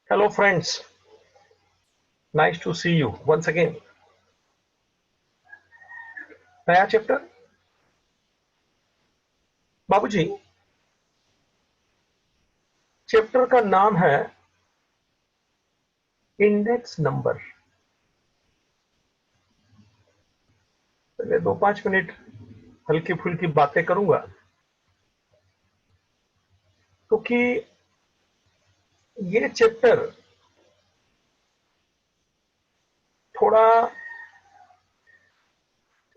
Hello friends, nice to see you once again. नया chapter बाबूजी, chapter का नाम है इंडेक्स नंबर। पहले 2-5 मिनट हल्की फुल्की बातें करूंगा क्योंकि ये चैप्टर थोड़ा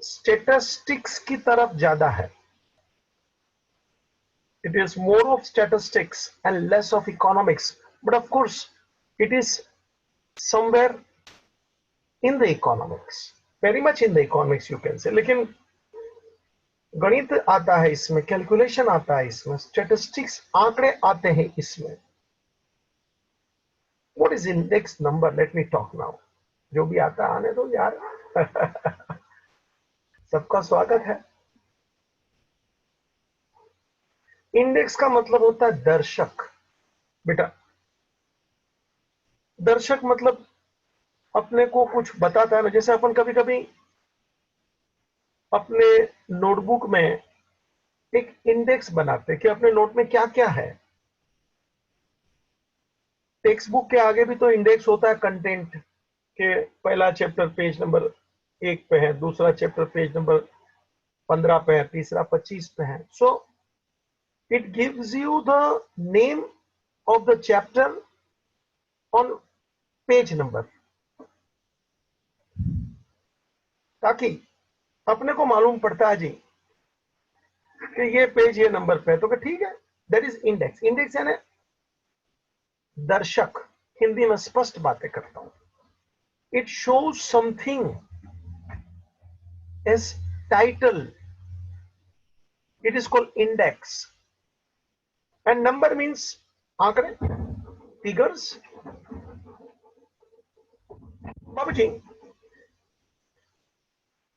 स्टैटिस्टिक्स की तरफ ज्यादा है। It is more of statistics and less of economics, but of course it is somewhere in the economics, very much in the economics you can say. लेकिन गणित आता है इसमें, कैलकुलेशन आता है इसमें, स्टैटिस्टिक्स आंकड़े आते हैं इसमें। What is index number? Let me talk now. जो भी आता है आने दो यार। सबका स्वागत है। इंडेक्स का मतलब होता है दर्शक। बेटा, दर्शक मतलब अपने को कुछ बताता है ना। जैसे अपन कभी कभी अपने नोटबुक में एक इंडेक्स बनाते हैं कि अपने नोट में क्या क्या है। टेक्स्ट बुक के आगे भी तो इंडेक्स होता है कंटेंट के। पहला चैप्टर पेज नंबर 1 पे है, दूसरा चैप्टर पेज नंबर 15 पे है, तीसरा 25 पे है। So it gives you the name of the chapter on page number, ताकि अपने को मालूम पड़ता है जी कि ये पेज ये नंबर पे है, तो ठीक है। That is index. इंडेक्स यानी दर्शक। हिंदी में स्पष्ट बातें करता हूं। It shows something as title, it is called index. And number means आंकड़े, फिगर्स। बाबू जी,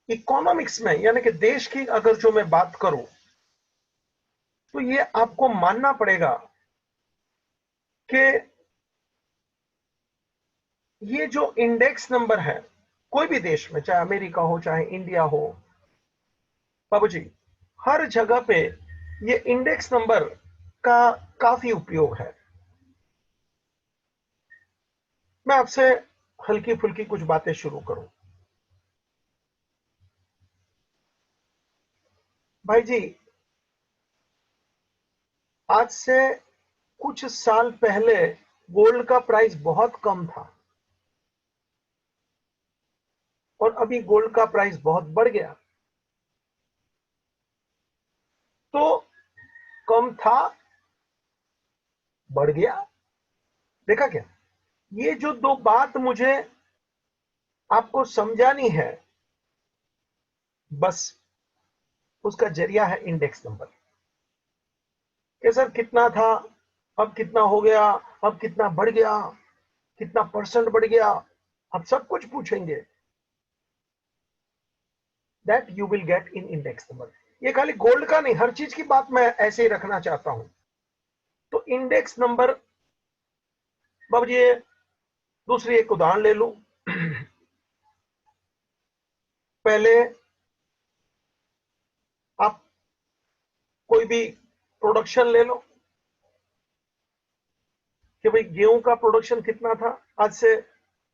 इकोनॉमिक्स में यानी कि देश की अगर जो मैं बात करूं तो ये आपको मानना पड़ेगा कि ये जो इंडेक्स नंबर है कोई भी देश में, चाहे अमेरिका हो चाहे इंडिया हो, बाबूजी हर जगह पे ये इंडेक्स नंबर का काफी उपयोग है। मैं आपसे हल्की फुल्की कुछ बातें शुरू करूं। भाई जी, आज से कुछ साल पहले गोल्ड का प्राइस बहुत कम था और अभी गोल्ड का प्राइस बहुत बढ़ गया। तो कम था, बढ़ गया। देखा क्या? ये जो दो बात मुझे आपको समझानी है, बस उसका जरिया है इंडेक्स नंबर। कि सर कितना था, अब कितना हो गया, अब कितना बढ़ गया, कितना परसेंट बढ़ गया, अब सब कुछ पूछेंगे। That you will get in index number. ये खाली गोल्ड का नहीं, हर चीज की बात मैं ऐसे ही रखना चाहता हूं। तो इंडेक्स नंबर, बाबू जी दूसरी एक उदाहरण ले लो। पहले आप कोई भी प्रोडक्शन ले लो कि भाई गेहूं का प्रोडक्शन कितना था आज से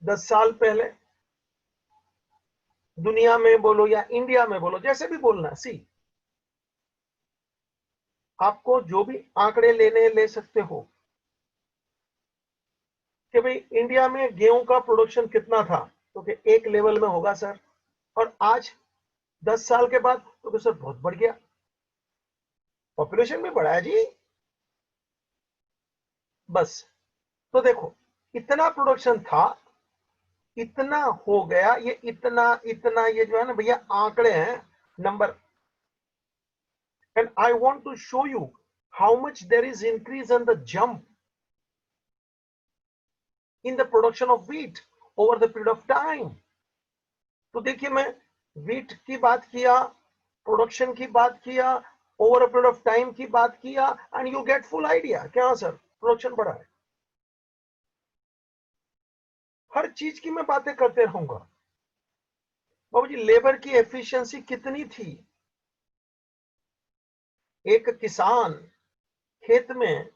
10 साल पहले। दुनिया में बोलो या इंडिया में बोलो, जैसे भी बोलना। सी, आपको जो भी आंकड़े लेने ले सकते हो कि भाई इंडिया में गेहूं का प्रोडक्शन कितना था, तो कि एक लेवल में होगा सर, और आज 10 साल के बाद तो सर बहुत बढ़ गया, पॉपुलेशन भी बढ़ा है जी। बस, तो देखो इतना प्रोडक्शन था, इतना हो गया, ये इतना इतना, ये जो है ना भैया आंकड़े हैं, number. And I want to show you how much there is increase in the jump in the production of wheat over the period of time. तो देखिए, मैं व्हीट की बात किया, प्रोडक्शन की बात किया, over a period of time की बात किया, and you get full idea. क्या सर प्रोडक्शन बढ़ा है। हर चीज की मैं बातें करते रहूंगा। बाबू जी लेबर की एफिशिएंसी कितनी थी? एक किसान खेत में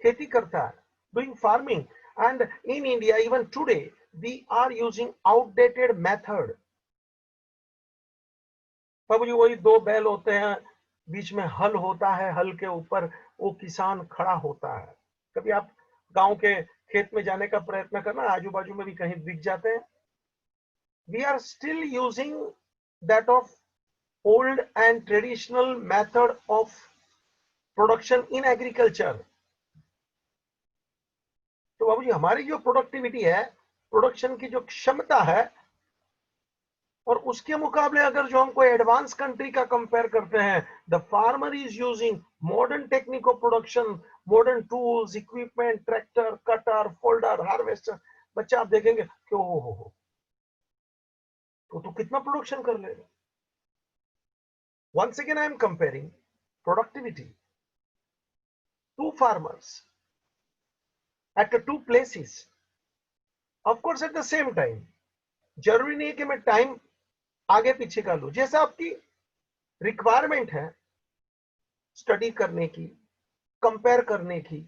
खेती करता है, doing farming, and in India even today we are using outdated method. बाबू जी वही दो बैल होते हैं, बीच में हल होता है, हल के ऊपर वो किसान खड़ा होता है। कभी आप गांव के खेत में जाने का प्रयत्न करना, आजू बाजू में भी कहीं दिख जाते हैं। We are still using that of old and traditional method of production in agriculture। तो बाबूजी हमारी जो प्रोडक्टिविटी है, प्रोडक्शन की जो क्षमता है, और उसके मुकाबले अगर जो हम कोई एडवांस कंट्री का कंपेयर करते हैं, the farmer is using modern technique of production, modern tools, equipment, tractor, cutter, folder, harvester. बच्चा आप देखेंगे कि हो तो कितना प्रोडक्शन कर लेगा। once again I am comparing productivity, two farmers at the two places, of course at the same time। जरूरी नहीं है कि मैं टाइम आगे पीछे का लूं, जैसा आपकी रिक्वायरमेंट है स्टडी करने की, कंपेयर करने की,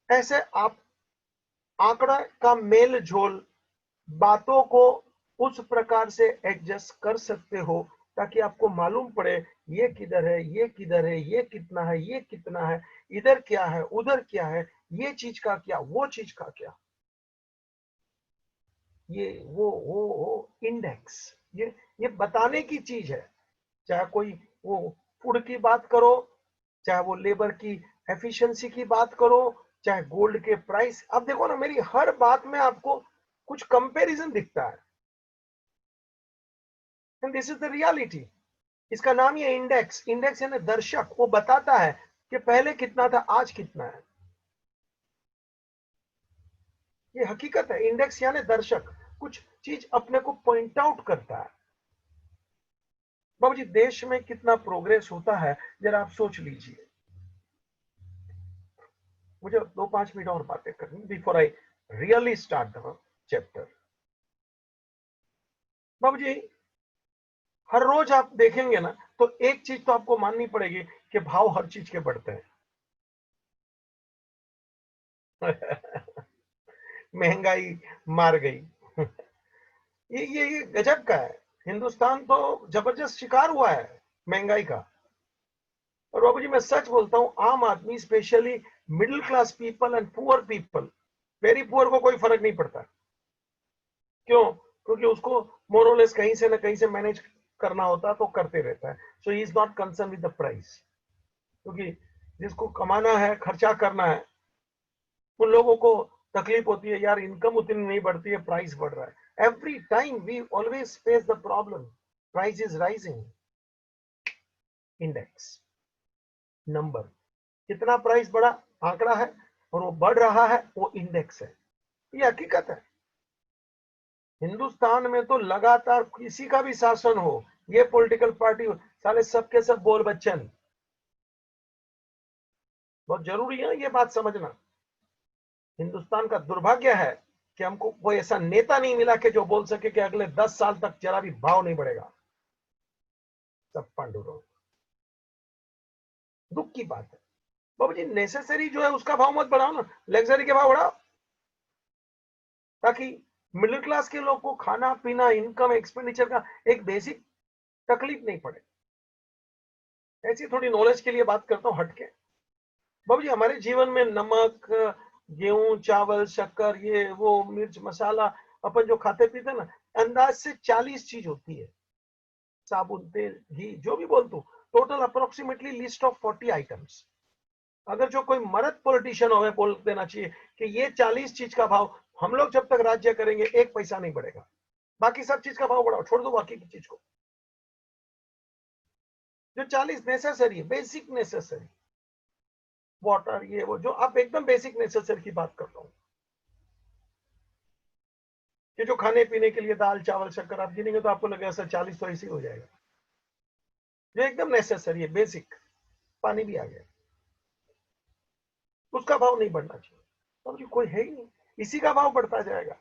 ऐसे आप आंकड़ा का मेल झोल, बातों को उस प्रकार से एडजस्ट कर सकते हो ताकि आपको मालूम पड़े ये किधर है, ये किधर है, ये कितना है, ये कितना है, इधर क्या है, उधर क्या है, ये चीज का क्या, वो चीज का क्या। ये वो इंडेक्स, ये बताने की चीज है। चाहे कोई वो फूड की बात करो, चाहे वो लेबर की एफिशिएंसी की बात करो, चाहे गोल्ड के प्राइस। अब देखो ना, मेरी हर बात में आपको कुछ कंपैरिजन दिखता है, and this is the reality. इसका नाम ही है इंडेक्स। इंडेक्स यानी दर्शक, वो बताता है कि पहले कितना था, आज कितना है। ये हकीकत है। इंडेक्स यानी दर्शक, कुछ चीज अपने को पॉइंट आउट करता है। बाबूजी देश में कितना प्रोग्रेस होता है जरा आप सोच लीजिए। मुझे 2-5 मिनट और बातें करनी before I really start the chapter. बाबूजी हर रोज आप देखेंगे ना, तो एक चीज तो आपको माननी पड़ेगी कि भाव हर चीज के बढ़ते हैं। महंगाई मार गई। ये गजब का है। हिंदुस्तान तो जबरदस्त शिकार हुआ है महंगाई का। और बाबू जी मैं सच बोलता हूं, आम आदमी, specially middle class people and poor people, very poor को कोई फर्क नहीं पड़ता। क्यों? क्योंकि उसको मोरलेस कहीं से ना कहीं से मैनेज करना होता है, तो करते रहता है। So he is not concern with the price. क्योंकि जिसको कमाना है, खर्चा करना है, उन लोगों को तकलीफ होती है, यार इनकम उतनी नहीं बढ़ती है, प्राइस बढ़ रहा है। Every time we always face the problem, price is rising. Index number, कितना प्राइस बढ़ा आंकड़ा है, और वो बढ़ रहा है, वो इंडेक्स है। ये हकीकत है। हिंदुस्तान में तो लगातार किसी का भी शासन हो, ये पॉलिटिकल पार्टी हो, साले सबके सब बोल बच्चन। बहुत जरूरी है ये बात समझना। हिंदुस्तान का दुर्भाग्य है कि हमको कोई ऐसा नेता नहीं मिला कि जो बोल सके कि अगले 10 साल तक जरा भी भाव नहीं बढ़ेगा। सब पांडुरों, दुख की बात है। बाबू जी नेसेसरी जो है उसका भाव मत बढ़ाओ ना, लग्जरी के भाव बढ़ाओ, ताकि मिडिल क्लास के लोग को खाना पीना, इनकम, एक्सपेंडिचर का एक बेसिक तकलीफ नहीं पड़े। ऐसी थोड़ी नॉलेज के लिए बात करता हूं हटके। बाबू जी हमारे जीवन में नमक, गेहूं, चावल, शक्कर, ये वो, मिर्च, मसाला, अपन जो खाते पीते ना, अंदाज से 40 चीज होती है। साबुन, तेल, घी, जो भी बोल दो, total approximately list of 40 items. अगर जो कोई मर्द पॉलिटिशियन हो, बोल देना चाहिए कि ये 40 चीज का भाव हम लोग जब तक राज्य करेंगे 1 पैसा नहीं बढ़ेगा, बाकी सब चीज का भाव बढ़ाओ, छोड़ दो बाकी की चीज को। जो 40 नेसेसरी है, बेसिक नेसेसरी, वाटर, ये वो, जो आप एकदम बेसिक नेसेसरी की बात कर रहा हूं, कि जो खाने पीने के लिए दाल, चावल, शक्कर आप गिनेंगे तो आपको लगेगा सर 40 तो ऐसे ही हो जाएगा। जो एकदम नेसेसरी है, बेसिक, पानी भी आ गया, उसका भाव नहीं बढ़ना चाहिए। तो कोई है ही नहीं, इसी का भाव बढ़ता जाएगा।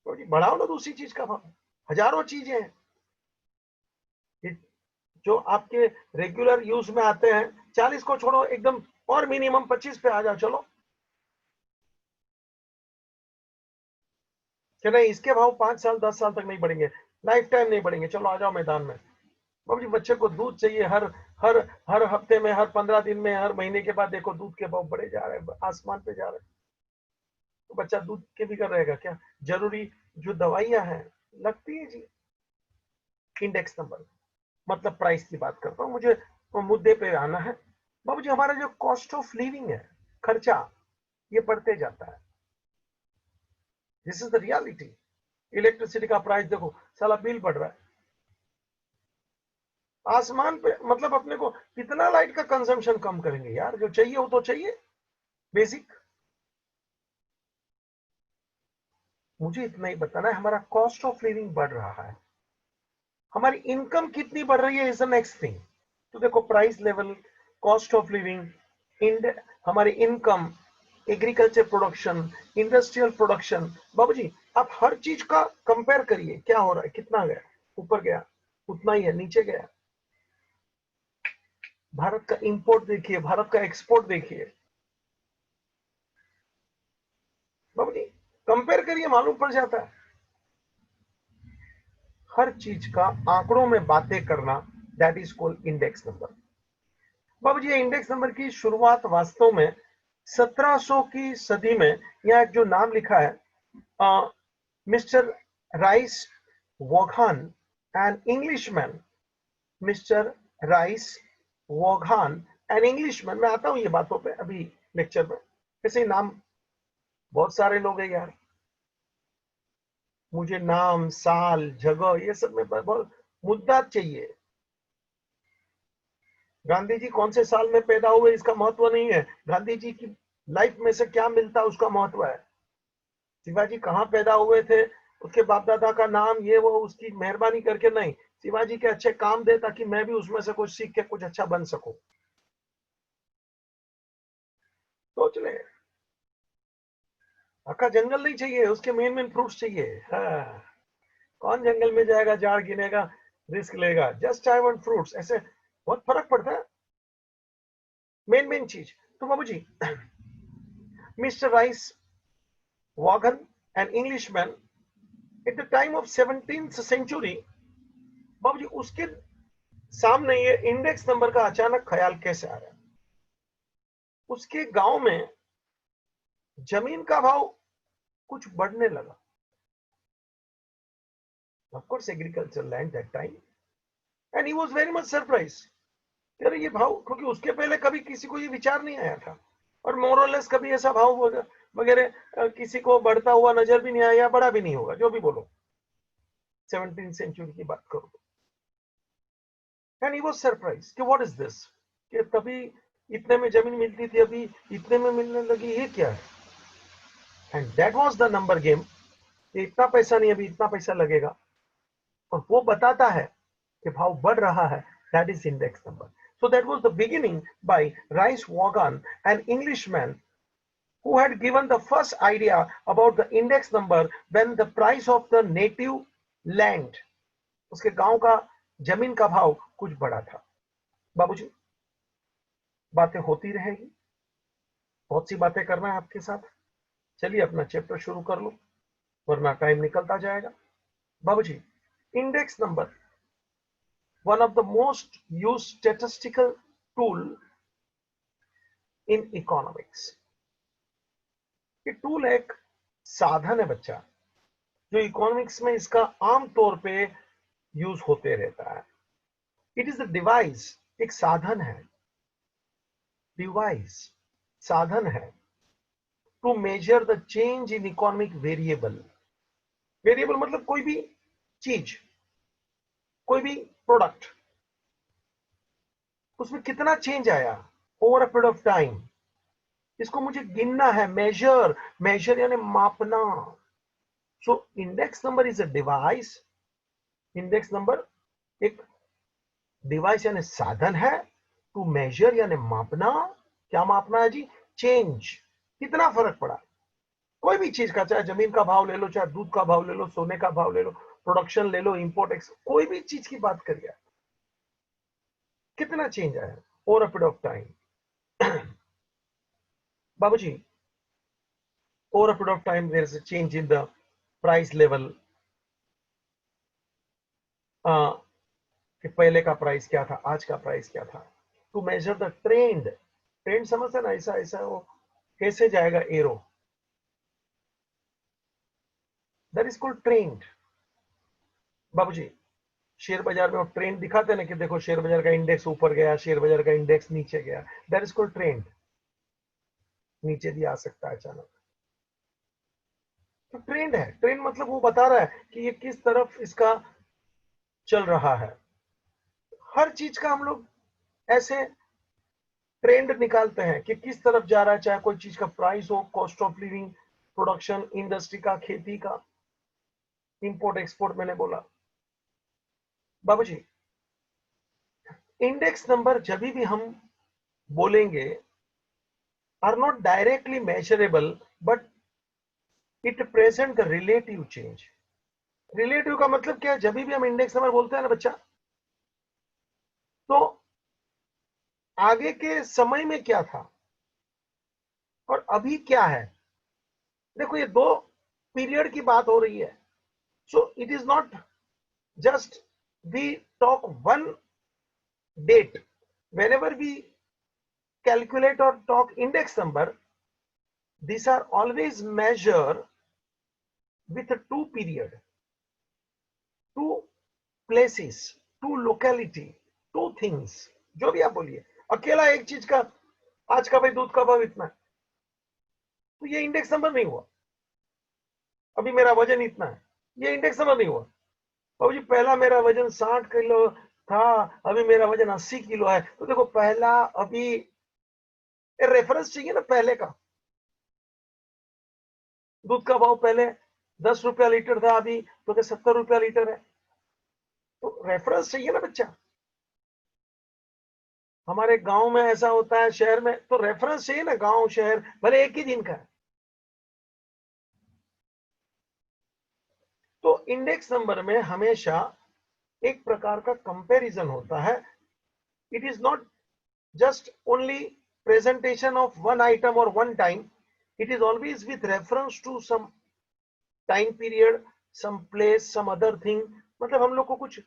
तो जी बढ़ाओ ना दूसरी चीज का भाव। हजारों चीजें हैं जो आपके रेगुलर यूज में आते हैं। 40 को छोड़ो, एकदम और मिनिमम 25 पे आ जाओ। चलो कि नहीं, इसके भाव 5 साल 10 साल तक नहीं बढ़ेंगे, लाइफ टाइम नहीं बढ़ेंगे। चलो आ जाओ मैदान में। बाबू जी बच्चे को दूध चाहिए, हर हर हर हफ्ते में, हर 15 दिन में, हर महीने के बाद देखो दूध के भाव बढ़े जा रहे हैं, आसमान पे जा रहे हैं। तो बच्चा दूध के बिगड़ रहेगा क्या? जरूरी जो दवाइयां हैं लगती है जी। इंडेक्स नंबर मतलब प्राइस की बात करता हूँ, मुझे वो मुद्दे पे आना है। बाबू जी हमारा जो कॉस्ट ऑफ लिविंग है, खर्चा, ये बढ़ते जाता है। This is the reality. Electricity का प्राइस देखो, साला बिल बढ़ रहा है आसमान पे। मतलब अपने को कितना लाइट का कंजम्पशन कम करेंगे यार? जो चाहिए वो तो चाहिए, बेसिक। मुझे इतना ही बताना है, हमारा कॉस्ट ऑफ लिविंग बढ़ रहा है, हमारी इनकम कितनी बढ़ रही है इज द नेक्स्ट थिंग। तो देखो price level, cost of living, हमारी income, agriculture production, industrial production. बाबूजी आप हर चीज का कंपेयर करिए, क्या हो रहा है, कितना गया, ऊपर गया, उतना ही है, नीचे गया। भारत का इंपोर्ट देखिए, भारत का एक्सपोर्ट देखिए। बाबूजी कंपेयर करिए, मालूम पड़ जाता है। हर चीज का आंकड़ों में बातें करना, that is called index number. बाबूजी ये इंडेक्स नंबर की शुरुआत वास्तव में 1700 की सदी में, यहाँ एक जो नाम लिखा है, mister Rice Vaughan, an Englishman, mister Rice Vaughan, an Englishman. मैं आता हूं ये बातों पे अभी लेक्चर में। ऐसे नाम बहुत सारे लोग हैं यार, मुझे नाम, साल, जगह, ये सब में बहुत मुद्दा चाहिए। गांधी जी कौन से साल में पैदा हुए इसका महत्व नहीं है, गांधी जी की लाइफ में से क्या मिलता है उसका महत्व है। शिवाजी कहाँ पैदा हुए थे, उसके बाप दादा का नाम, ये वो उसकी मेहरबानी करके नहीं। शिवाजी के अच्छे काम दे ताकि मैं भी उसमें से कुछ सीख के कुछ अच्छा बन सकूं। सोच ले, आका जंगल नहीं चाहिए, उसके मेन मेन फ्रूट्स चाहिए। हाँ, कौन जंगल में जाएगा, झाड़ गिनेगा, रिस्क लेगा? Just I want fruits. ऐसे बहुत फर्क पड़ता है, मेन मेन चीज। तो बाबू जी mister Rice Vaughan, an Englishman, at the time of 17th century. बाबू जी उसके सामने ये इंडेक्स नंबर का अचानक ख्याल कैसे आ रहा है? उसके गांव में जमीन का भाव कुछ बढ़ने लगा। Of course agriculture land that time, and he was very much surprise. अरे ये भाव, क्योंकि उसके पहले कभी किसी को ये विचार नहीं आया था, और मोरलेस कभी ऐसा भाव वगैरह किसी को बढ़ता हुआ नजर भी नहीं आया, या बड़ा भी नहीं होगा, जो भी बोलो। 17th सेंचुरी की बात करो, एंड ही वाज सरप्राइज कि व्हाट इज दिस, कि तभी इतने में जमीन मिलती थी, अभी इतने में मिलने लगी, ये क्या है? And that was the number game. इतना पैसा नहीं, अभी इतना पैसा लगेगा, और वो बताता है कि भाव बढ़ रहा है। That is index number. So that was the beginning by Rice Vaughan, an Englishman who had given the first idea about the index number when the price of the native land, उसके गांव का जमीन का भाव कुछ बढ़ा था। बाबूजी बातें होती रहेगी, बहुत सी बातें करना है आपके साथ। चलिए अपना चैप्टर शुरू कर लो, वरना टाइम निकलता जाएगा। बाबूजी index number, one of the most used statistical tool in economics। ये टूल एक साधन है बच्चा, जो इकोनॉमिक्स में इसका आम तौर पे यूज होते रहता है। इट इज अ डिवाइस, एक साधन है, डिवाइस साधन है, to measure the change in economic variable. Variable मतलब कोई भी चीज, कोई भी प्रोडक्ट, उसमें कितना चेंज आया over a period of time, इसको मुझे गिनना है। मेजर, मेजर यानी मापना। सो index number is a device. Index number एक डिवाइस यानी साधन है, टू मेजर यानी मापना। क्या मापना है जी? चेंज, कितना फर्क पड़ा। कोई भी चीज का, चाहे जमीन का भाव ले लो, चाहे दूध का भाव ले लो, सोने का भाव ले लो, प्रोडक्शन ले लो, इंपोर्ट एक्सपोर्ट, कोई भी चीज की बात करिए, कितना चेंज आया over a period of time. बाबूजी, over a period of time there is a change in the price level, कि पहले का प्राइस क्या था, आज का प्राइस क्या था, to measure the trend. Trend समझते ना, ऐसा ऐसा वो कैसे जाएगा arrow, that is called trend. बाबूजी, शेयर बाजार में वो ट्रेंड दिखाते ना कि देखो शेयर बाजार का इंडेक्स ऊपर गया, शेयर बाजार का इंडेक्स नीचे गया, दैट इज कॉल्ड ट्रेंड। नीचे भी आ सकता है अचानक, तो ट्रेंड है। ट्रेंड मतलब वो बता रहा है कि ये किस तरफ इसका चल रहा है। हर चीज का हम लोग ऐसे ट्रेंड निकालते हैं कि किस तरफ जा रहा है, चाहे कोई चीज का प्राइस हो, cost of living, production, industry का, खेती का, इंपोर्ट एक्सपोर्ट मैंने बोला। बाबूजी, इंडेक्स नंबर जब भी हम बोलेंगे are not directly measurable, but it present the relative change. Relative का मतलब क्या है, जब भी हम इंडेक्स नंबर बोलते हैं ना बच्चा, तो आगे के समय में क्या था और अभी क्या है। देखो ये दो पीरियड की बात हो रही है, so it is not just we talk one date. Whenever we calculate or talk index number, these are always measured with two period, two places, two locality, two things। जो भी आप बोलिए, अकेला एक चीज का, आज का भाई दूध का भाव इतना है, तो ये इंडेक्स नंबर नहीं हुआ। अभी मेरा वजन इतना है, ये इंडेक्स नंबर नहीं हुआ। बाबूजी, पहला मेरा वजन 60 किलो था, अभी मेरा वजन 80 किलो है, तो देखो पहला, अभी रेफरेंस चाहिए ना पहले का। दूध का भाव पहले 10 रुपया लीटर था, अभी तो क्या 70 रुपया लीटर है, तो रेफरेंस चाहिए ना बच्चा। हमारे गांव में ऐसा होता है, शहर में तो रेफरेंस चाहिए ना, गांव शहर भले एक ही दिन का है। तो इंडेक्स नंबर में हमेशा एक प्रकार का कंपैरिजन होता है। It is not just only presentation of one item or one time, it is always with reference to some time period, some place, some other thing। मतलब हम लोग को कुछ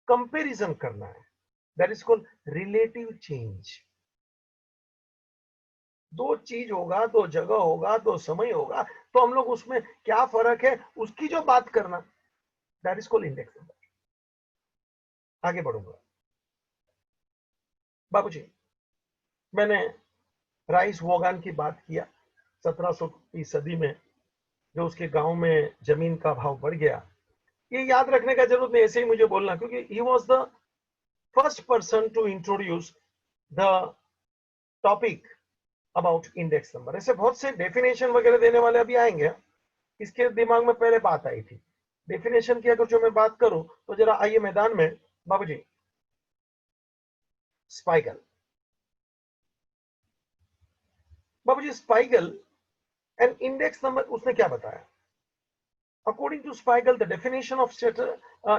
कंपैरिजन करना है, that is called relative change। दो चीज होगा, दो जगह होगा, दो समय होगा, तो हम लोग उसमें क्या फर्क है उसकी जो बात करना, that is called index number. आगे बढ़ूंगा बाबूजी, मैंने राइस वोगान की बात किया, 1700 की सदी में जो उसके गांव में जमीन का भाव बढ़ गया। ये याद रखने का जरूरत नहीं, ऐसे ही मुझे बोलना, क्योंकि he was the first person to introduce the topic about index number. ऐसे बहुत से डेफिनेशन वगैरह देने वाले अभी आएंगे, इसके दिमाग में पहले बात आई थी। डेफिनेशन की अगर जो मैं बात करूं तो जरा आइए मैदान में बाबूजी। स्पाइगल, बाबूजी स्पाइगल एंड इंडेक्स नंबर, उसने क्या बताया? According to Spiegel, the definition of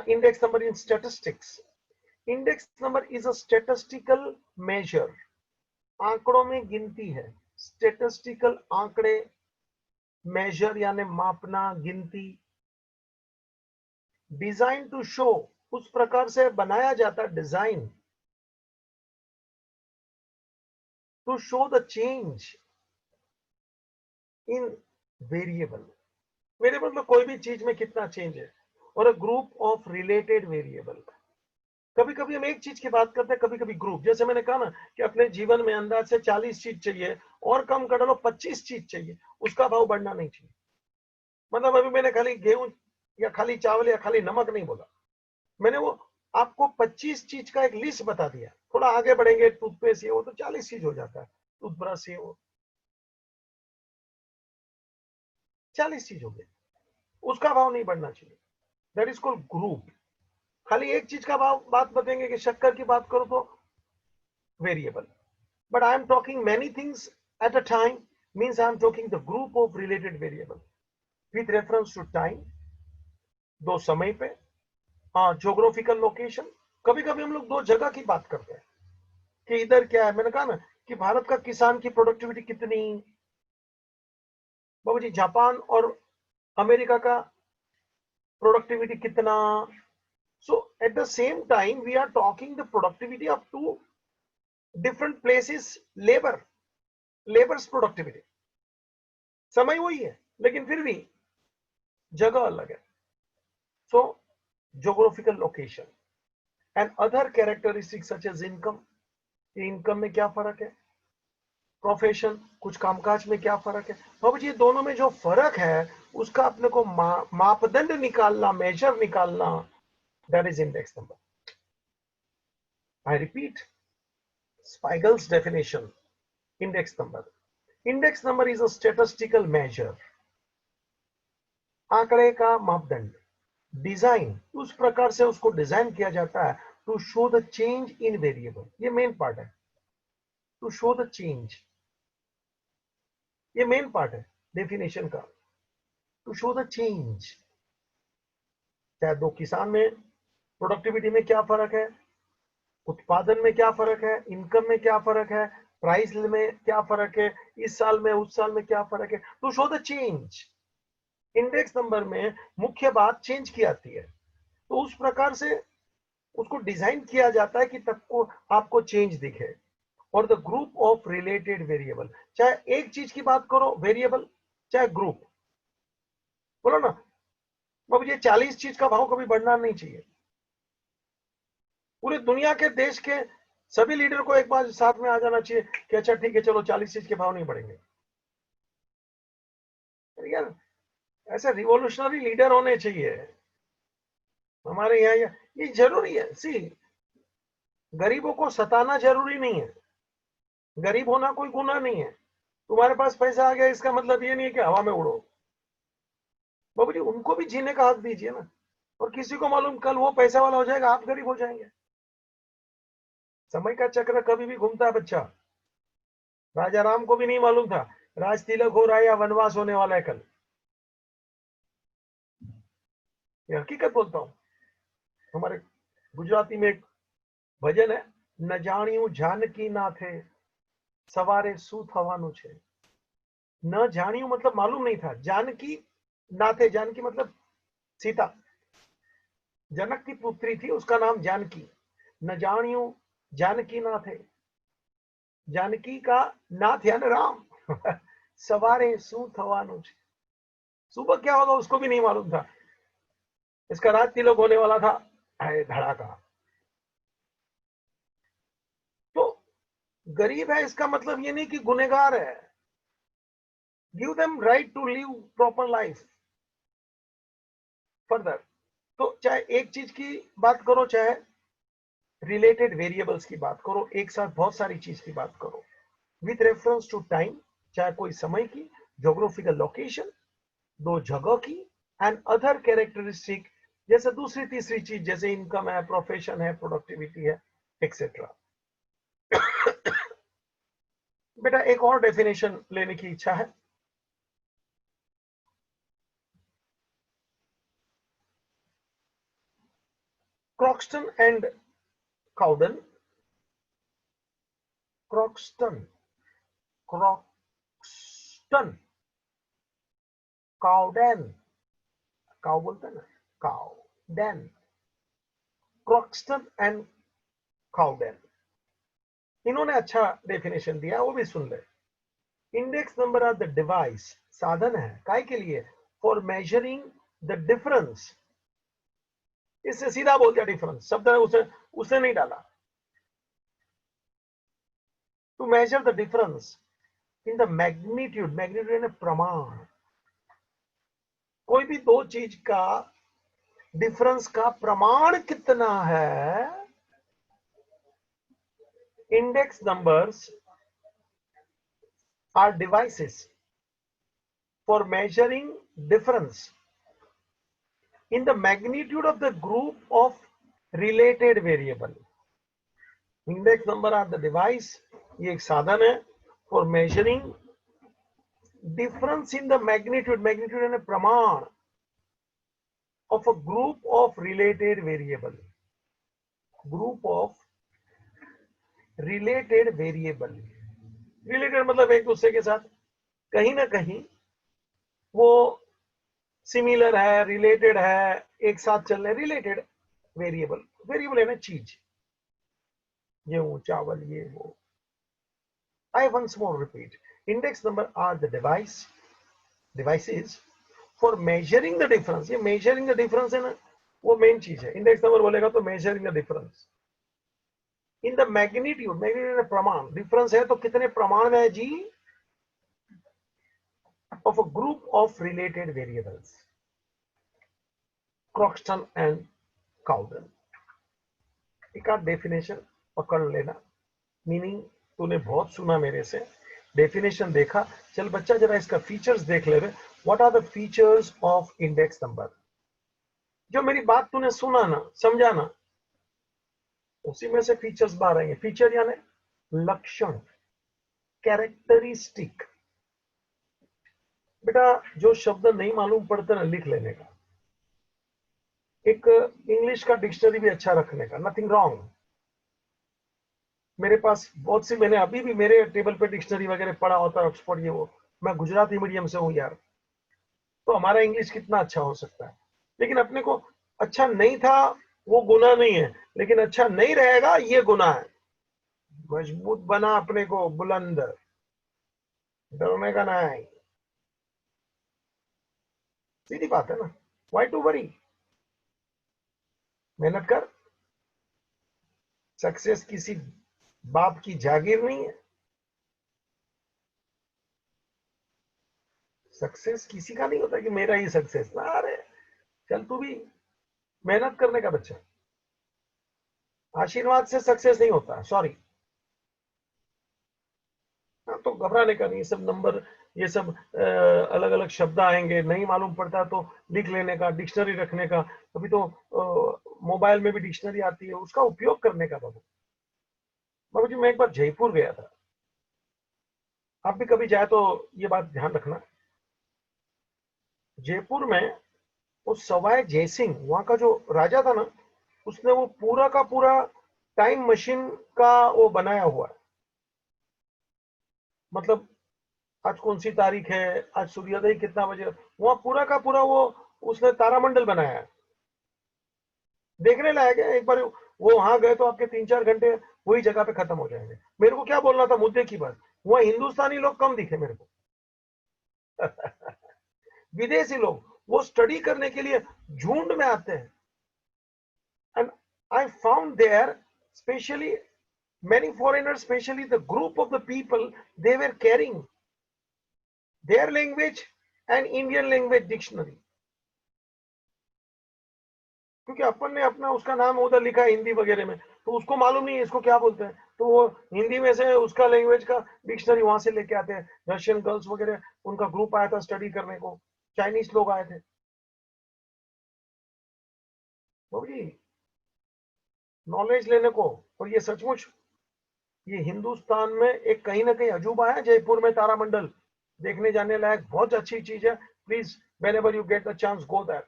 index number in statistics, index number is a statistical measure। आंकड़ों में गिनती है, स्टेटिस्टिकल आंकड़े, मेजर यानी मापना, गिनती। डिजाइन टू शो, उस प्रकार से बनाया जाता है design, to show the change in variable. Variable में कोई भी चीज में कितना चेंज है, और a group of related variable. कभी कभी हम एक चीज की बात करते हैं, कभी कभी ग्रुप। जैसे मैंने कहा ना कि अपने जीवन में अंदाज से 40 चीज चाहिए, और कम कर लो 25 चीज चाहिए, उसका भाव बढ़ना नहीं चाहिए। मतलब अभी मैंने खाली गेहूं या खाली चावल या खाली नमक नहीं बोला, मैंने वो आपको 25 चीज का एक लिस्ट बता दिया। थोड़ा आगे बढ़ेंगे, टूथपेस्ट ये वो तो 40 चीज हो जाता है, टूथब्रश ये वो 40 चीज हो गई, उसका भाव नहीं बढ़ना चाहिए। That is called group. खाली एक चीज का भाव बात बताएंगे कि शक्कर की बात करो तो variable, but I am talking many things at a time, means I am talking the group of related variable with reference to time, दो समय पे, हाँ जोग्राफिकल लोकेशन। कभी कभी हम लोग दो जगह की बात करते हैं कि इधर क्या है, मैंने कहा ना कि भारत का किसान की प्रोडक्टिविटी कितनी, बाबू जी जापान और अमेरिका का प्रोडक्टिविटी कितना। So at the same time we are talking the productivity of two different places, labor's productivity, समय वही है लेकिन फिर भी जगह अलग है। So geographical location and other characteristics such as income, income में क्या फर्क है, प्रोफेशन कुछ कामकाज में क्या फर्क है। बाबू जी दोनों में जो फर्क है उसका अपने को मापदंड निकालना, मेजर निकालना, that is index number. I repeat Spiegel's definition, index number. Index number is a statistical measure, आंकड़े का मापदंड, डिजाइन उस प्रकार से उसको डिजाइन किया जाता है to show the change in variable, ये मेन पार्ट है, टू शो द चेंज, ये मेन पार्ट है डेफिनेशन का, टू शो द चेंज। चाहे दो किसान में प्रोडक्टिविटी में क्या फर्क है, उत्पादन में क्या फर्क है, इनकम में क्या फर्क है, प्राइस में क्या फर्क है, इस साल में उस साल में क्या फर्क है, to show the change. Index number में मुख्य बात चेंज की आती है, तो उस प्रकार से उसको डिजाइन किया जाता है कि तब को आपको चेंज दिखे। और the group of related variable, चाहे एक चीज की बात करो वेरिएबल, चाहे ग्रुप, बोलो ना बाबू ये 40 चीज का भाव कभी बढ़ना नहीं चाहिए। पूरी दुनिया के देश के सभी लीडर को एक बार साथ में आ जाना चाहिए कि अच्छा ठीक है चलो 40 चीज के भाव नहीं बढ़ेंगे। यार ऐसे रिवॉल्यूशनरी लीडर होने चाहिए हमारे यहाँ, ये जरूरी है। सी गरीबों को सताना जरूरी नहीं है, गरीब होना कोई गुनाह नहीं है। तुम्हारे पास पैसा आ गया इसका मतलब ये नहीं है कि हवा में उड़ो, बाबू जी उनको भी जीने का हक दीजिए ना। और किसी को मालूम कल वो पैसा वाला हो जाएगा, आप गरीब हो जाएंगे। समय का चक्र कभी भी घूमता है बच्चा। राजा राम को भी नहीं मालूम था राज तिलक हो रहा है या वनवास होने वाला है कल, ये हकीकत बोलता हूं। हमारे गुजराती में एक भजन है, न जानियू जानकी नाथे सवारे सू थवानुं छे। न जानियू मतलब मालूम नहीं था, जानकी नाथे, जानकी मतलब सीता, जनक की पुत्री थी उसका नाम जानकी। न जानियू जानकी नाथे, जानकी का नाथ यानी राम सवारे सू थवानुं छे, सुबह क्या होगा उसको भी नहीं मालूम था। इसका राज तिलक होने वाला था, धड़ाका। तो गरीब है इसका मतलब ये नहीं कि गुनहगार है। Give them right to live proper life further. तो चाहे एक चीज की बात करो, चाहे रिलेटेड वेरिएबल्स की बात करो, एक साथ बहुत सारी चीज की बात करो विथ रेफरेंस टू टाइम, चाहे कोई समय की, ज्योग्राफिकल लोकेशन, दो जगह की, एंड अदर कैरेक्टरिस्टिक जैसे दूसरी तीसरी चीज जैसे इनकम है, प्रोफेशन है, प्रोडक्टिविटी है, एक्सेट्रा। बेटा एक और डेफिनेशन लेने की इच्छा है। क्रॉक्सटन एंड काउडन, क्रॉक्सटन क्रॉक्सटन काउडन, काउ बोलते हैं ना, काउडन, क्रॉक्सटन एंड काउडन, इन्होंने अच्छा डेफिनेशन दिया, वो भी सुन ले। Index number are the device, साधन है काय के लिए, फॉर मेजरिंग द डिफरेंस। इससे सीधा बोल दिया डिफरेंस शब्द है, उसे नहीं डाला। To measure the difference in the magnitude, magnitude प्रमाण, कोई भी दो चीज का डिफरेंस का प्रमाण कितना है। Index numbers are devices for measuring difference in the magnitude of the group of related variable. Index number are the device, ये एक साधन है for measuring difference in the magnitude यानी प्रमाण of a group of related variable, related मतलब एक दूसरे के साथ कहीं ना कहीं वो सिमिलर है, रिलेटेड है, एक साथ चल रहे, रिलेटेड वेरिएबल है ना चीज, गेहूं चावल ये वो. I once more repeat, index number are the devices for measuring the difference. ये measuring the difference है ना, वो मेन चीज है. इंडेक्स नंबर बोलेगा तो measuring the difference in the magnitude प्रमाण, डिफरेंस है तो कितने प्रमाण में है जी, of a group of related variables. Croxton and Cowden. एक आध डेफिनेशन पकड़ लेना, मीनिंग तूने बहुत सुना मेरे से, डेफिनेशन देखा, चल बच्चा जरा इसका फीचर्स देख ले रहे. What are the features of index number? जो मेरी बात तूने सुना ना, समझा ना, उसी में से फीचर्स बाहर आएंगे. फीचर यानी लक्षण, कैरेक्टरिस्टिक. बेटा जो शब्द नहीं मालूम पड़ता ना, लिख लेने का. एक इंग्लिश का डिक्शनरी भी अच्छा रखने का, नथिंग रॉन्ग. मेरे पास बहुत सी, मैंने अभी भी मेरे टेबल पे डिक्शनरी वगैरह पढ़ा होता है, ऑक्सफोर्ड ये वो. मैं गुजराती मीडियम से हूँ यार, तो हमारा इंग्लिश कितना अच्छा हो सकता है. लेकिन अपने को अच्छा नहीं था वो गुनाह नहीं है, लेकिन अच्छा नहीं रहेगा ये गुनाह है. मजबूत बना अपने को, बुलंद, डरने का नहीं. सीधी बात है ना. व्हाई टू वरी, मेहनत कर. सक्सेस किसी बाप की जागीर नहीं है. सक्सेस किसी का नहीं होता कि मेरा ही सक्सेस ना. अरे चल तू भी मेहनत करने का बच्चा. आशीर्वाद से सक्सेस नहीं होता, सॉरी. तो घबराने का नहीं. सब नंबर, ये सब अलग अलग शब्द आएंगे, नहीं मालूम पड़ता तो लिख लेने का, डिक्शनरी रखने का. अभी तो मोबाइल में भी डिक्शनरी आती है, उसका उपयोग करने का. बाबू जी, मैं एक बार जयपुर गया था, आप भी कभी जाए तो ये बात ध्यान रखना. जयपुर में वो सवाई जयसिंह, वहां का जो राजा था ना, उसने वो पूरा का पूरा टाइम मशीन का वो बनाया हुआ है. मतलब आज कौन सी तारीख है, आज सूर्योदय कितना बजे, वहां पूरा का पूरा वो उसने तारामंडल बनाया है. देखने लायक है. एक बार वो वहां गए तो आपके 3-4 घंटे वही जगह पे खत्म हो जाएंगे. मेरे को क्या बोलना था, मुद्दे की बात. वहां हिंदुस्तानी लोग कम दिखे मेरे को. विदेशी लोग वो स्टडी करने के लिए झुंड में आते हैं. And I found there specially many foreigners, especially the group of the people, they were carrying their language and Indian language dictionary. क्योंकि अपन ने अपना उसका नाम उधर लिखा है हिंदी वगैरह में, तो उसको मालूम नहीं है इसको क्या बोलते हैं, तो वो हिंदी में से उसका लैंग्वेज का डिक्शनरी वहां से लेके आते हैं. रशियन गर्ल्स वगैरह, उनका ग्रुप आया था स्टडी करने को, चाइनीज लोग आए थे. बाबू जी, नॉलेज लेने को. और ये सचमुच, ये हिंदुस्तान में एक कहीं ना कहीं अजूबा है. जयपुर में तारामंडल देखने जाने लायक बहुत अच्छी चीज है. Please whenever you get the chance, go there.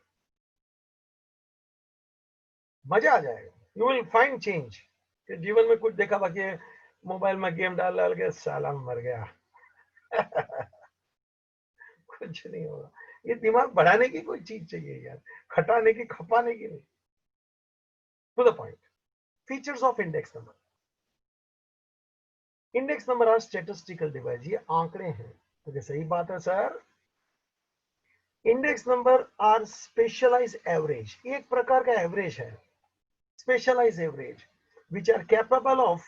मजा आ जाएगा. You will find change. जीवन में कुछ देखा बाकी है, मोबाइल में गेम डाल डाल के साला मर गया. कुछ नहीं होगा. ये दिमाग बढ़ाने की कोई चीज चाहिए यार, खटाने की, खपाने की नहीं. To the point. Features of index number. Index number are statistical device, ये आंकड़े हैं. तो सही बात है sir. Index number are specialise average, एक प्रकार का एवरेज है, specialise average, which are capable of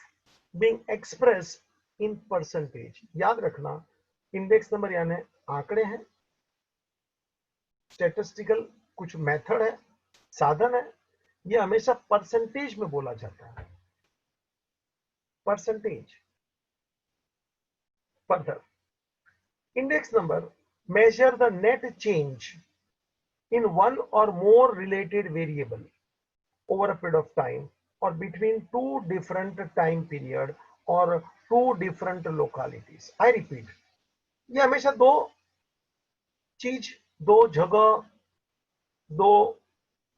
being express in percentage. याद रखना, इंडेक्स नंबर यानी आंकड़े हैं, स्टेटिस्टिकल कुछ मेथड है, साधन है. ये हमेशा परसेंटेज में बोला जाता है. Percentage. Further, index number measure the net change in one or more related variable over a period of time or between two different time period or two different localities. I repeat, ये हमेशा दो चीज, दो जगह, दो,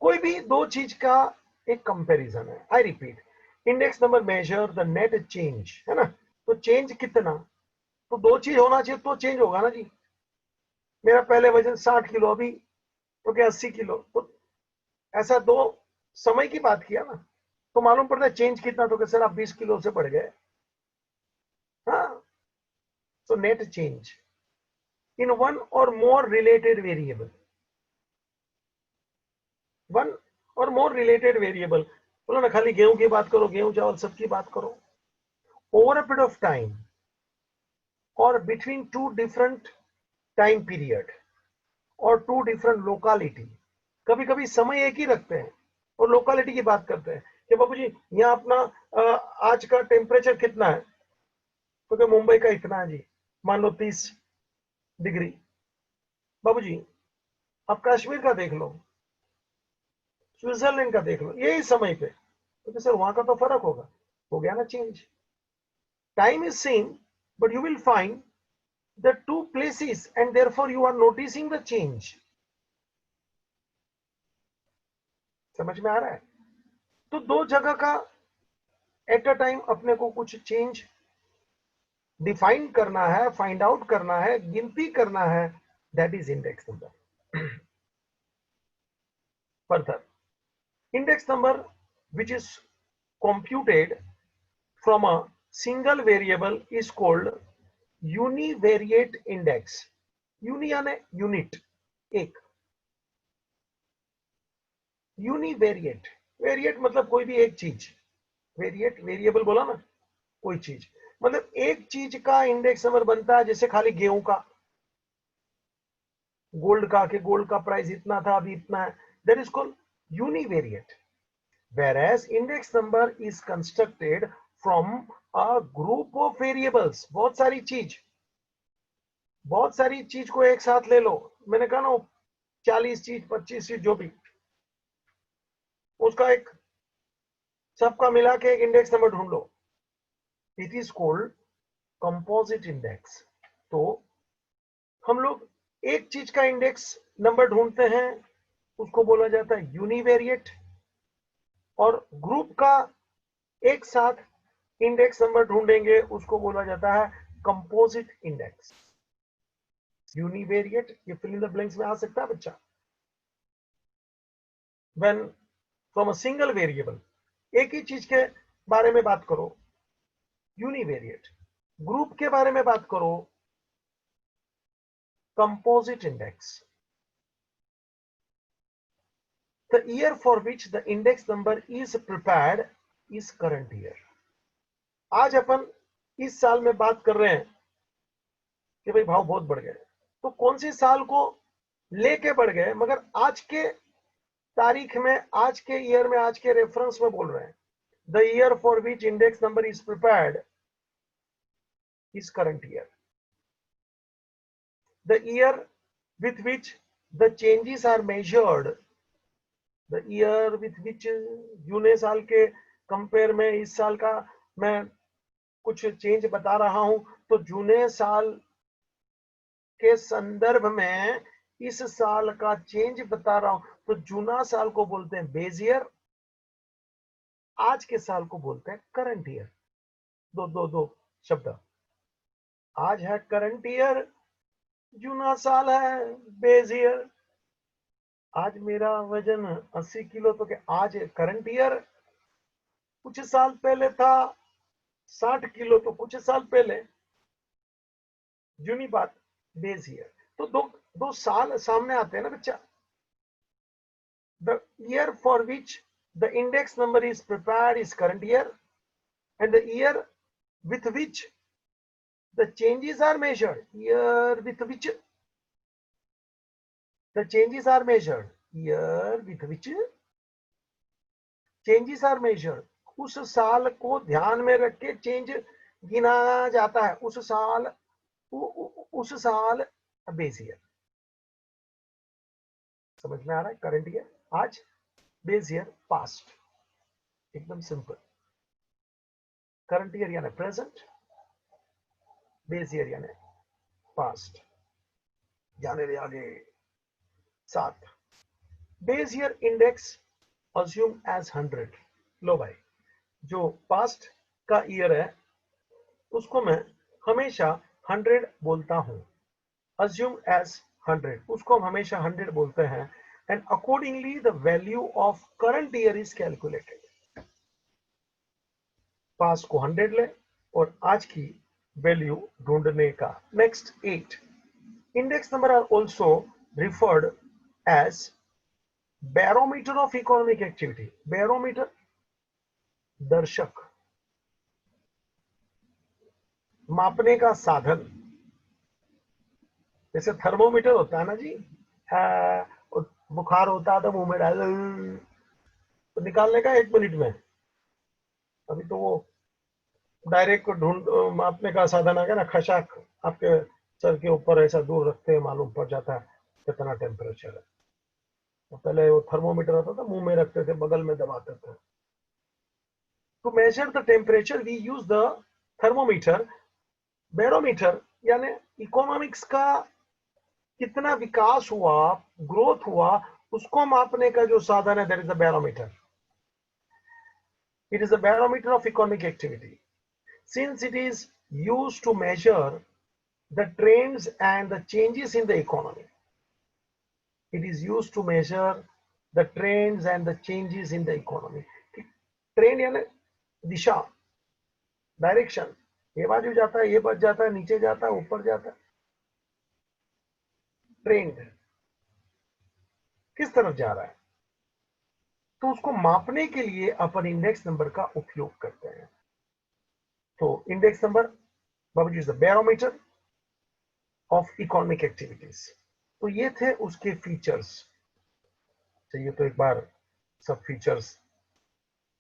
कोई भी दो चीज का एक कंपैरिजन है। I repeat, index number measure the net change, है ना। तो चेंज कितना, तो दो चीज होना चाहिए तो चेंज होगा ना जी। मेरा पहले वजन 60 किलो, अभी तो क्या 80 किलो, तो ऐसा दो समय की बात किया ना, तो मालूम पड़ता है चेंज कितना, तो सर आप 20 किलो से बढ़ गए। हाँ, so net change in one or more related variable, one और मोर रिलेटेड वेरिएबल, बोलो ना, खाली गेहूं की बात करो, गेहूं चावल सबकी बात करो, over a period of time और between two different time period और टू डिफरेंट लोकालिटी। कभी कभी समय एक ही रखते हैं और लोकालिटी की बात करते हैं कि बाबू जी यहाँ अपना आज का टेम्परेचर कितना है, क्योंकि मुंबई का इतना है जी, मान लो 30 डिग्री। बाबू जी आप कश्मीर का देख लो, स्विट्जरलैंड का देख लो, यही समय पे, तो सर वहां का तो फर्क होगा। हो गया ना change. Time is same but you will find the two places and therefore you are noticing the change. समझ में आ रहा है। तो दो जगह का एट अ टाइम अपने को कुछ चेंज डिफाइन करना है, फाइंड आउट करना है, गिनती करना है, that is index number. Further, index number which is computed from a single variable is called univariate index। Uni यानी यूनिट, एक, यूनिवेरिएट, वेरिएट मतलब कोई भी एक चीज, वेरिएट वेरिएबल बोला ना, कोई चीज, मतलब एक चीज का इंडेक्स नंबर बनता है। जैसे खाली गेहूं का, गोल्ड का, कि गोल्ड का प्राइस इतना था अभी इतना है, that is called univariate. whereas index number is constructed from a group of variables। बहुत सारी चीज को एक साथ ले लो, मैंने कहा ना 40 चीज 25 चीज जो भी, उसका एक, सबका मिला के एक इंडेक्स नंबर ढूंढ लो। It is called composite index. तो हम लोग एक चीज का इंडेक्स नंबर ढूंढते हैं, उसको बोला जाता है यूनिवेरिएट, और ग्रुप का एक साथ इंडेक्स नंबर ढूंढेंगे उसको बोला जाता है कंपोजिट इंडेक्स। यूनिवेरिएट, ये फिल इन द ब्लैंक्स में आ सकता है बच्चा। When from a single variable, एक ही चीज के बारे में बात करो, यूनिवेरिएट। ग्रुप के बारे में बात करो, composite index. The year for which the index number is prepared is current year. आज अपन इस साल में बात कर रहे हैं कि भाई भाव बहुत बढ़ गए, तो कौन सी साल को लेके बढ़ गए, मगर आज के तारीख में, आज के ईयर में, आज के रेफरेंस में बोल रहे हैं। The year for which index number is prepared is current year. The year with which the changes are measured, the year with which, जूने साल के कंपेयर में इस साल का मैं कुछ चेंज बता रहा हूं, तो जूने साल के संदर्भ में इस साल का चेंज बता रहा हूं, तो जूना साल को बोलते हैं बेस ईयर, आज के साल को बोलते हैं करंट ईयर। दो दो दो शब्द, आज है करंट ईयर, जूना साल है बेस ईयर। आज मेरा वजन 80 किलो, तो क्या आज करंट ईयर, कुछ साल पहले था 60 किलो, तो कुछ साल पहले, जूनी बात, बेस ईयर। तो दो दो साल सामने आते हैं ना बच्चा। The year for which the index number is prepared is current year, and the year with which the changes are measured, year with which the changes are measured, year with which changes are measured, उस साल को ध्यान में रख के change गिना जाता है, उस साल बेस ईयर। समझ में आ रहा है। करंट ईयर आज, बेस ईयर पास्ट, एकदम सिंपल। करंट ईयर यानी प्रेजेंट, बेस ईयर यानी पास्ट। जाने दे आगे। 7, base year index assume as 100। लो भाई, जो पास्ट का ईयर है उसको मैं हमेशा 100 बोलता हूं। अज्यूम एज 100, उसको हम हमेशा 100 बोलते हैं। And accordingly the value of current year is calculated. Past को 100 ले और आज की वैल्यू ढूंढने का। Next 8, index number are also referred as barometer of economic activity. Barometer दर्शक, मापने का साधन। जैसे थर्मोमीटर होता है ना जी, बुखार होता है तो मुंह में डाल तो निकालने का 1 मिनट में। अभी तो वो डायरेक्ट ढूंढ मापने का साधन आ गया ना, खशाक आपके सर के ऊपर ऐसा दूर रखते हैं, मालूम पड़ जाता है कितना टेम्परेचर है। तो पहले वो थर्मोमीटर होता था, मुंह में रखते थे, बगल में दबाते थे। To measure the temperature we use the thermometer. Barometer यानी इकोनॉमिक्स का कितना विकास हुआ, ग्रोथ हुआ, उसको मापने का जो साधन है, that is the barometer. It is the barometer of economic activity since it is used to measure the trends and the changes in the economy. It is used to measure the trends and the changes in the economy. Trend यानी दिशा, direction. ये बाजू जाता है, ये बच जाता है, नीचे जाता है, ऊपर जाता है। ट्रेंड किस तरफ जा रहा है, तो उसको मापने के लिए अपन इंडेक्स नंबर का उपयोग करते हैं। तो इंडेक्स नंबर बाबूजी is the barometer of economic activities. तो ये थे उसके फीचर्स। चाहिए तो एक बार सब फीचर्स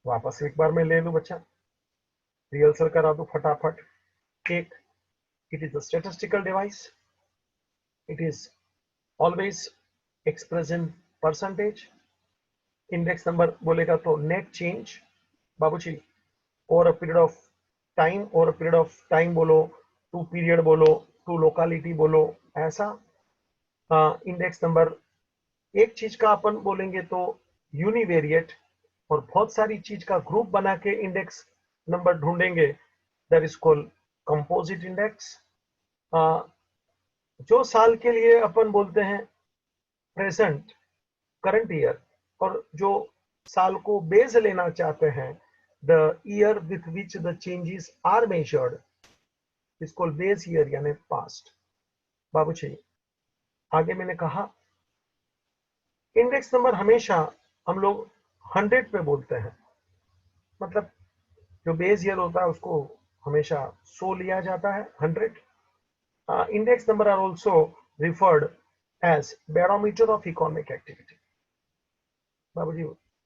वापस एक बार मैं ले लूं बच्चा, रिहर्सल करा दूं फटाफट। एक, it is a statistical device. It is always express in percentage. Index number बोलेगा तो नेट चेंज बाबूजी, over a period of time, over a period of time बोलो, टू पीरियड बोलो, टू लोकालिटी बोलो, ऐसा। इंडेक्स नंबर एक चीज का अपन बोलेंगे तो यूनिवेरिएट, और बहुत सारी चीज का ग्रुप बना के इंडेक्स नंबर ढूंढेंगे, that is called composite index. जो साल के लिए अपन बोलते हैं प्रेजेंट, करंट ईयर, और जो साल को बेस लेना चाहते हैं, the year with which the changes are measured is called base year यानी पास्ट। बाबूजी आगे मैंने कहा इंडेक्स नंबर हमेशा हम लोग 100 पे बोलते हैं, मतलब जो बेस ईयर होता है उसको हमेशा 100 लिया जाता है, 100। Index number are also referred as barometer of economic activity. बाबूजी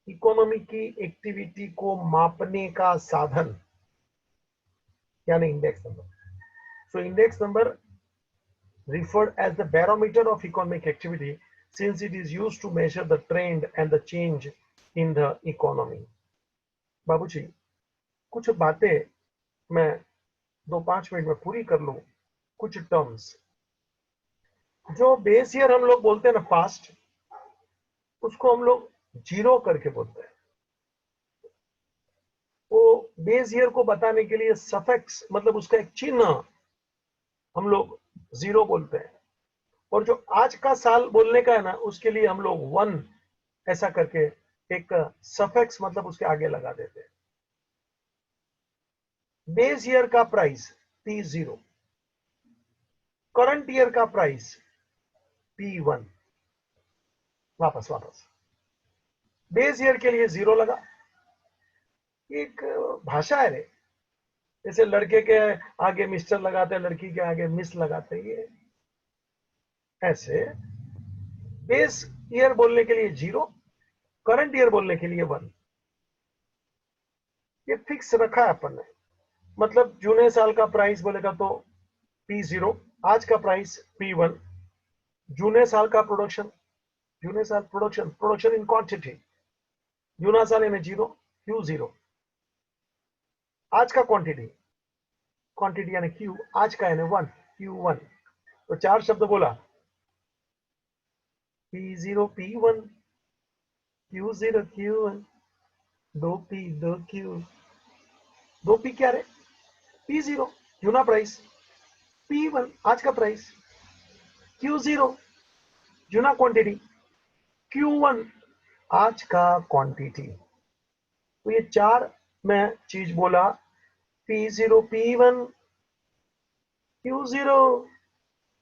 इकोनॉमी की एक्टिविटी को मापने का साधन यानी index number. So index number referred as the barometer of economic activity since it is used to measure the trend and the change in the economy. बाबूजी कुछ बातें मैं 2-5 मिनट में पूरी कर लूं। कुछ टर्म्स जो बेस ईयर हम लोग बोलते हैं ना, पास्ट, उसको हम लोग जीरो करके बोलते हैं। वो बेस ईयर को बताने के लिए सफिक्स मतलब उसका एक चिन्ह हम लोग जीरो बोलते हैं, और जो आज का साल बोलने का है ना, उसके लिए हम लोग 1 ऐसा करके एक सफिक्स मतलब उसके आगे लगा देते हैं। बेस ईयर का प्राइस P0, करंट ईयर का प्राइस P1। वापस बेस ईयर के लिए 0 लगा। एक भाषा है रे, जैसे लड़के के आगे मिस्टर लगाते हैं, लड़की के आगे मिस लगाते हैं, ये ऐसे बेस ईयर बोलने के लिए 0, करंट ईयर बोलने के लिए 1। ये फिक्स रखा है अपन ने। मतलब जूने साल का प्राइस बोलेगा तो P0, आज का प्राइस P1। जूने साल का प्रोडक्शन, जूने साल प्रोडक्शन इन क्वांटिटी, जूना साल यानी 0, Q0। आज का क्वांटिटी यानी Q, आज का यानी 1, Q1। तो 4 शब्द बोला, P0 P1, Q0 Q1, 2P 2Q, 2P क्या रे? P0 यूना प्राइस, P1 आज का प्राइस, Q0 यूना क्वांटिटी, Q1 आज का क्वांटिटी। तो ये चार मैं चीज बोला, P0 P1 Q0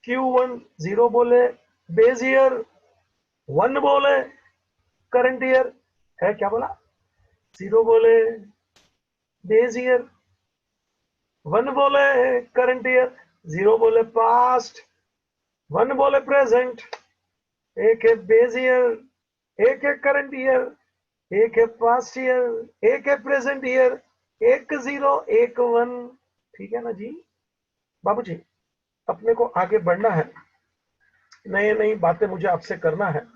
Q1, 0 बोले बेस ईयर, 1 बोले करंट ईयर, है क्या बोला? 0 बोले बेस ईयर, 1 बोले करंट ईयर, 0 बोले पास्ट, 1 बोले प्रेजेंट, एक है बेस ईयर, एक है करंट ईयर, एक है पास्ट ईयर, एक है प्रेजेंट ईयर, एक 0 एक 1। ठीक है ना जी बाबूजी, अपने को आगे बढ़ना है, नई नई बातें मुझे आपसे करना है।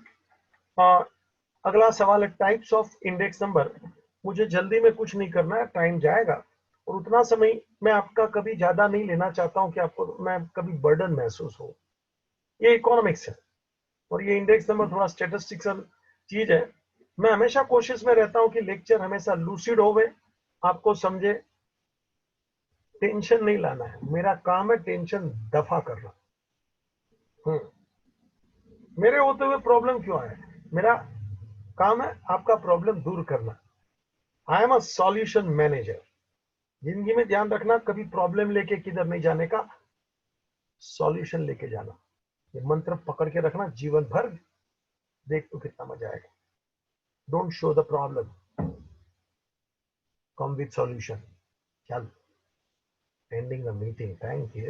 अगला सवाल है टाइप्स ऑफ इंडेक्स नंबर। मुझे जल्दी में कुछ नहीं करना है, टाइम जाएगा, और उतना समय मैं आपका कभी ज्यादा नहीं लेना चाहता हूं कि आपको मैं कभी बर्डन महसूस हो। ये इकोनॉमिक्स है और ये इंडेक्स नंबर थोड़ा स्टेटिस्टिकल चीज है। मैं हमेशा कोशिश में रहता हूं कि लेक्चर हमेशा लूसिड होवे, आपको समझे, टेंशन नहीं लाना है। मेरा काम है टेंशन दफा करना। मेरे होते हुए प्रॉब्लम क्यों आए? मेरा काम है आपका प्रॉब्लम दूर करना। I am a solution manager. जिंदगी में ध्यान रखना, कभी प्रॉब्लम लेके किधर नहीं जाने का, सॉल्यूशन लेके जाना। ये मंत्र पकड़ के रखना जीवन भर, देख तो कितना मजा आएगा। Don't show the problem, come with solution. चल, ending the meeting, thank you.